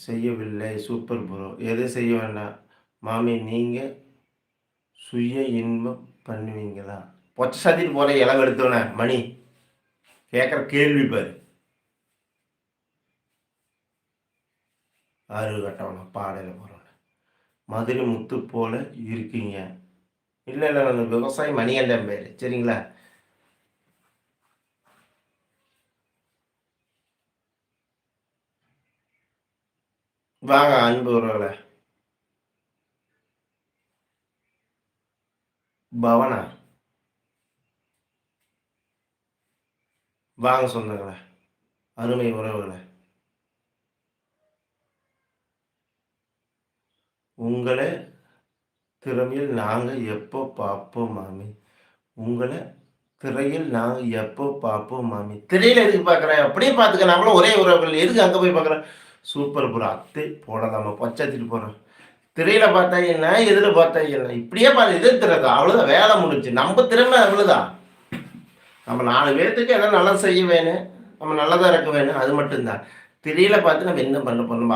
செய்யவில்லை. Super bro. எதுவும் செய்ய வேண்டாம். மாமி நீங்க சுய இன்பம் பண்ணுவீங்களா? பொச்ச சாத்திட்டு போற இளவு எடுத்தவனே மணி. கேட்குற கேள்வி பாரு. அறிவு கட்டவன பாடையில போறவன. மதுரை முத்து போல இருக்கீங்க. இல்ல, இல்ல. நான் விவசாயி மணிகண்டன் பேரு. சரிங்களா? வாங்க அன்பு உறவுகளே. பவனா. வாங்க சொந்தங்களே. அருமை உறவுகளே. உங்கள திறமையில் நாங்க எப்போ பார்ப்போம் மாமி? உங்கள திரையில் நாங்க எப்போ பார்ப்போம் மாமி? திரையில எதுக்கு பார்க்குற? அப்படியே பார்த்துக்க. நம்மளும் ஒரே உறவுகள். எதுக்கு அங்க போய் பார்க்குற? Super bro. அத்தை போடலாமா? பொச்சாத்திட்டு போறோம். திரையில பார்த்தா என்ன? எதுல பார்த்தா என்ன? இப்படியே பாரு எதிர்க்கிறது. அவ்வளோதான் வேலை முடிஞ்சுச்சு. நம்ம திறமை அவ்வளோதான். நம்ம 4 பேத்துக்கு ஏதோ நல்லது செய்ய வேணும். நம்ம நல்லதா இருக்க வேணும். அது மட்டும் தான். திரையில பார்த்து நம்ம என்ன பண்ண போறோம்? நம்ம